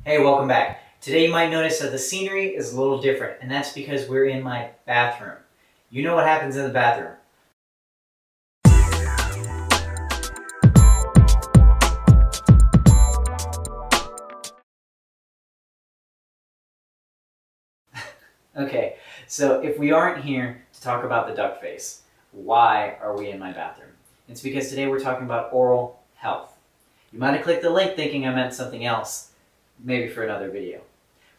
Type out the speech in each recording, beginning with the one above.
Hey, welcome back. Today you might notice that the scenery is a little different, and that's because we're in my bathroom. You know what happens in the bathroom. Okay, so if we aren't here to talk about the duck face, why are we in my bathroom? It's because today we're talking about oral health. You might have clicked the link thinking I meant something else, maybe for another video.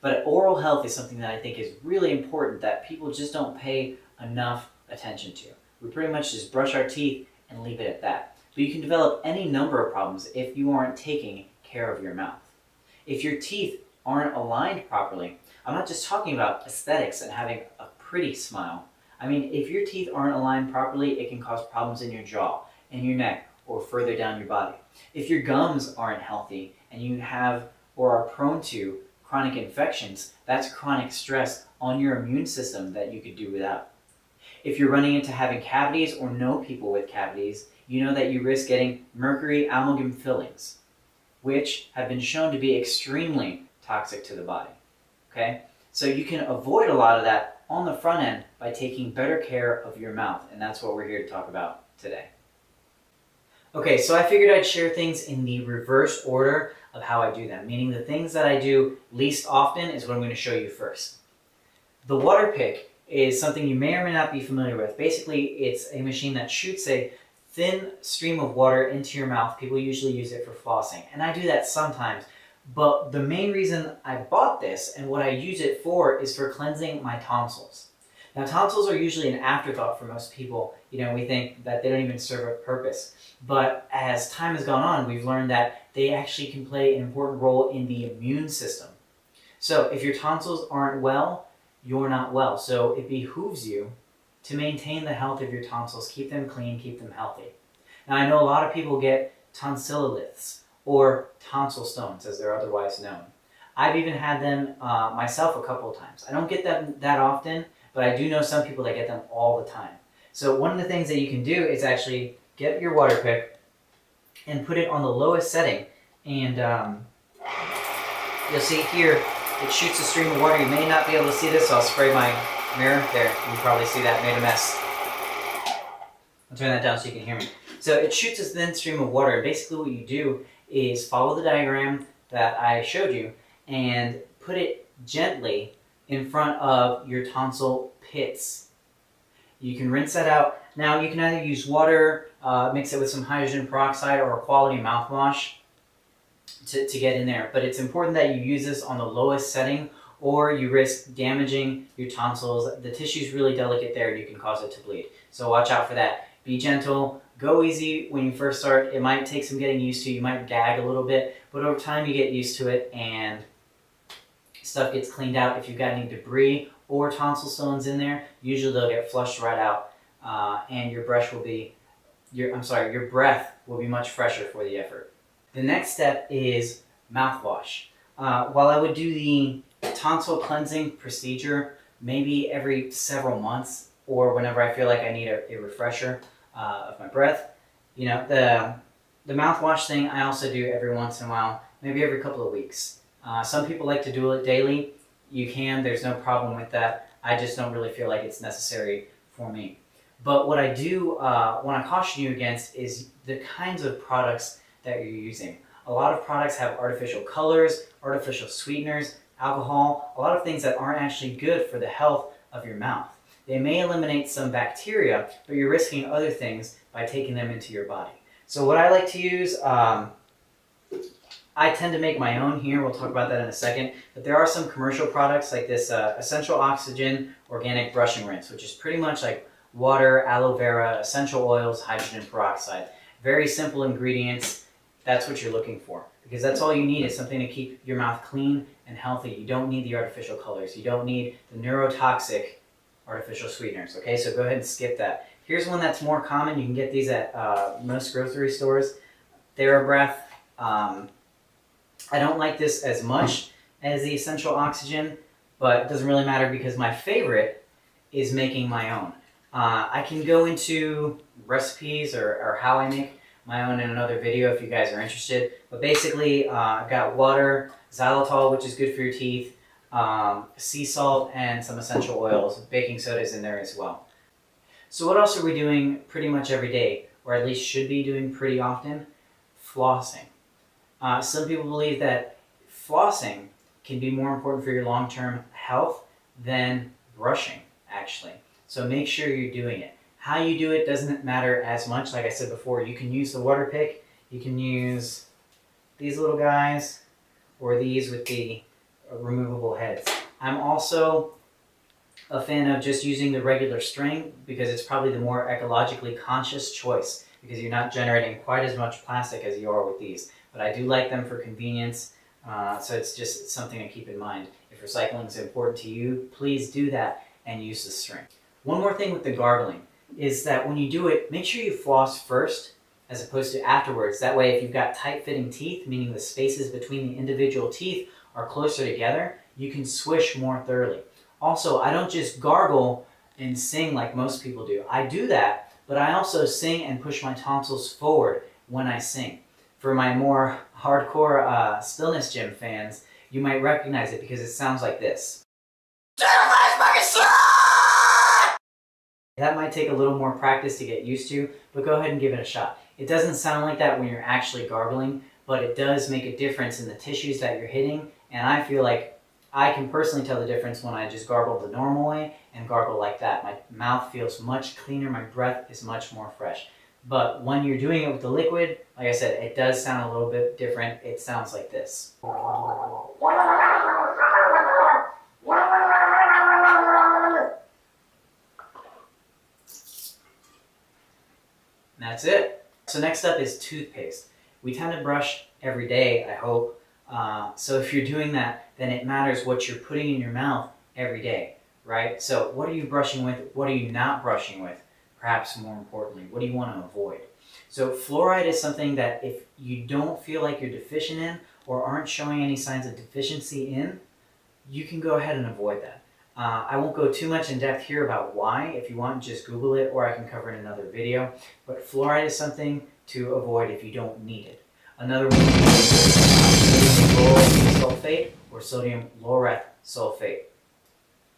But oral health is something that I think is really important that people just don't pay enough attention to. We pretty much just brush our teeth and leave it at that. But you can develop any number of problems if you aren't taking care of your mouth. If your teeth aren't aligned properly, I'm not just talking about aesthetics and having a pretty smile. I mean, if your teeth aren't aligned properly, it can cause problems in your jaw, in your neck, or further down your body. If your gums aren't healthy and you have or are prone to chronic infections, that's chronic stress on your immune system that you could do without. If you're running into having cavities or know people with cavities, you know that you risk getting mercury amalgam fillings, which have been shown to be extremely toxic to the body. Okay? So you can avoid a lot of that on the front end by taking better care of your mouth, and that's what we're here to talk about today. Okay, so I figured I'd share things in the reverse order of how I do them, meaning the things that I do least often is what I'm going to show you first. The Waterpik is something you may or may not be familiar with. Basically, it's a machine that shoots a thin stream of water into your mouth. People usually use it for flossing, and I do that sometimes. But the main reason I bought this and what I use it for is for cleansing my tonsils. Now, tonsils are usually an afterthought for most people. You know, we think that they don't even serve a purpose. But as time has gone on, we've learned that they actually can play an important role in the immune system. So if your tonsils aren't well, you're not well. So it behooves you to maintain the health of your tonsils, keep them clean, keep them healthy. Now, I know a lot of people get tonsilloliths, or tonsil stones, as they're otherwise known. I've even had them myself a couple of times. I don't get them that often, but I do know some people that get them all the time. So one of the things that you can do is actually get your Waterpik and put it on the lowest setting. And you'll see here, it shoots a stream of water. You may not be able to see this, so I'll spray my mirror. There, you can probably see that, made a mess. I'll turn that down so you can hear me. So it shoots a thin stream of water, and basically what you do is follow the diagram that I showed you and put it gently in front of your tonsil pits. You can rinse that out. Now you can either use water, mix it with some hydrogen peroxide or a quality mouthwash to get in there. But it's important that you use this on the lowest setting or you risk damaging your tonsils. The tissue's really delicate there and you can cause it to bleed. So watch out for that. Be gentle. Go easy when you first start. It might take some getting used to. You might gag a little bit, but over time you get used to it and stuff gets cleaned out. If you've got any debris or tonsil stones in there, usually they'll get flushed right out, and your breath will be much fresher for the effort. The next step is mouthwash. While I would do the tonsil cleansing procedure maybe every several months or whenever I feel like I need a refresher of my breath, you know, the mouthwash thing I also do every once in a while, maybe every couple of weeks. Some people like to do it daily. You can, there's no problem with that. I just don't really feel like it's necessary for me. But what I do want to caution you against is the kinds of products that you're using. A lot of products have artificial colors, artificial sweeteners, alcohol, a lot of things that aren't actually good for the health of your mouth. They may eliminate some bacteria, but you're risking other things by taking them into your body. So what I like to use, I tend to make my own here. We'll talk about that in a second. But there are some commercial products like this Essential Oxygen Organic Brushing Rinse, which is pretty much like water, aloe vera, essential oils, hydrogen peroxide. Very simple ingredients. That's what you're looking for. Because that's all you need is something to keep your mouth clean and healthy. You don't need the artificial colors. You don't need the neurotoxic artificial sweeteners. Okay, so go ahead and skip that. Here's one that's more common. You can get these at most grocery stores. TheraBreath. I don't like this as much as the Essential Oxygen, but it doesn't really matter because my favorite is making my own. I can go into recipes or how I make my own in another video if you guys are interested. But basically, I've got water, xylitol, which is good for your teeth, sea salt, and some essential oils. Baking soda is in there as well. So what else are we doing pretty much every day, or at least should be doing pretty often? Flossing. Some people believe that flossing can be more important for your long-term health than brushing, actually. So make sure you're doing it. How you do it doesn't matter as much. Like I said before, you can use the Waterpik, you can use these little guys, or these with the removable heads. I'm also a fan of just using the regular string because it's probably the more ecologically conscious choice because you're not generating quite as much plastic as you are with these. But I do like them for convenience, so it's just something to keep in mind. If recycling is important to you, please do that and use the string. One more thing with the gargling is that when you do it, make sure you floss first as opposed to afterwards. That way, if you've got tight-fitting teeth, meaning the spaces between the individual teeth are closer together, you can swish more thoroughly. Also, I don't just gargle and sing like most people do. I do that, but I also sing and push my tonsils forward when I sing. For my more hardcore Stillness Gym fans, you might recognize it because it sounds like this. That might take a little more practice to get used to, but go ahead and give it a shot. It doesn't sound like that when you're actually gargling, but it does make a difference in the tissues that you're hitting, and I feel like I can personally tell the difference when I just gargle the normal way and gargle like that. My mouth feels much cleaner, my breath is much more fresh. But when you're doing it with the liquid, like I said, it does sound a little bit different. It sounds like this. That's it. So next up is toothpaste. We tend to brush every day, I hope. So if you're doing that, then it matters what you're putting in your mouth every day, right? So what are you brushing with? What are you not brushing with? Perhaps more importantly, what do you want to avoid? So fluoride is something that if you don't feel like you're deficient in or aren't showing any signs of deficiency in, you can go ahead and avoid that. I won't go too much in depth here about why. If you want, just Google it, or I can cover it in another video. But fluoride is something to avoid if you don't need it. Another one is sodium lauryl sulfate or sodium laureth sulfate.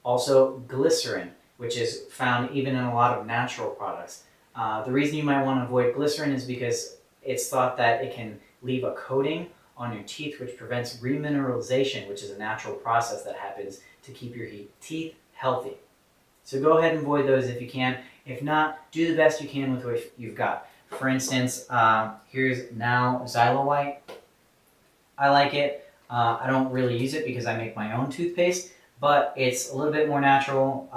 Also glycerin, which is found even in a lot of natural products. The reason you might want to avoid glycerin is because it's thought that it can leave a coating on your teeth, which prevents remineralization, which is a natural process that happens to keep your teeth healthy. So go ahead and avoid those if you can. If not, do the best you can with what you've got. For instance, here's now Xylowhite. I like it. I don't really use it because I make my own toothpaste, but it's a little bit more natural,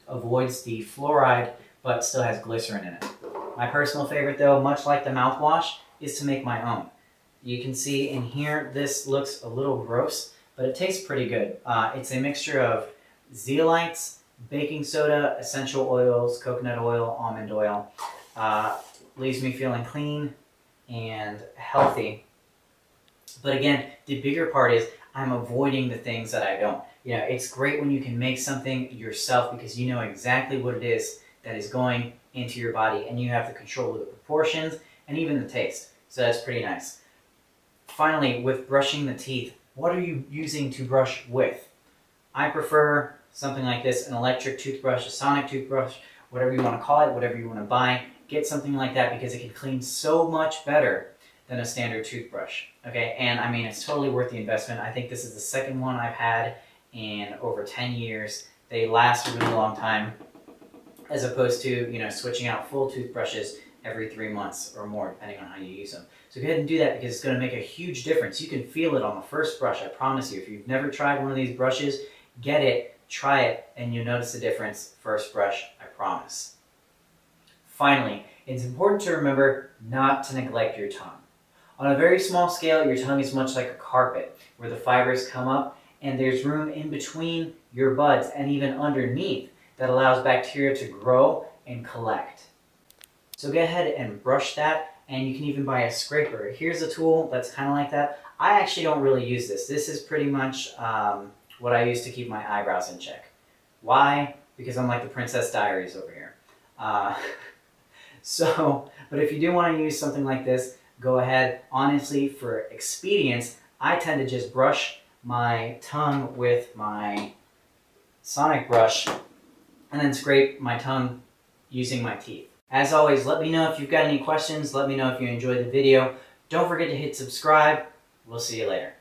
avoids the fluoride, but still has glycerin in it. My personal favorite though, much like the mouthwash, is to make my own. You can see in here, this looks a little gross, but it tastes pretty good. It's a mixture of zeolites, baking soda, essential oils, coconut oil, almond oil. Leaves me feeling clean and healthy. But again, the bigger part is I'm avoiding the things that I don't. You know, it's great when you can make something yourself because you know exactly what it is that is going into your body and you have the control of the proportions and even the taste. So that's pretty nice. Finally, with brushing the teeth, what are you using to brush with? I prefer something like this, an electric toothbrush, a sonic toothbrush, whatever you want to call it, whatever you want to buy. Get something like that because it can clean so much better than a standard toothbrush. Okay, and I mean, it's totally worth the investment. I think this is the second one I've had in over 10 years. They last a really long time as opposed to, you know, switching out full toothbrushes every 3 months or more, depending on how you use them. So go ahead and do that because it's going to make a huge difference. You can feel it on the first brush, I promise you. If you've never tried one of these brushes, get it, try it, and you'll notice the difference first brush, I promise. Finally, it's important to remember not to neglect your tongue. On a very small scale, your tongue is much like a carpet where the fibers come up and there's room in between your buds and even underneath that allows bacteria to grow and collect. So go ahead and brush that, and you can even buy a scraper. Here's a tool that's kind of like that. I actually don't really use this. This is pretty much what I use to keep my eyebrows in check. Why? Because I'm like the Princess Diaries over here. So, but if you do want to use something like this, go ahead. Honestly, for expedience, I tend to just brush my tongue with my sonic brush and then scrape my tongue using my teeth. As always, let me know if you've got any questions. Let me know if you enjoyed the video. Don't forget to hit subscribe. We'll see you later.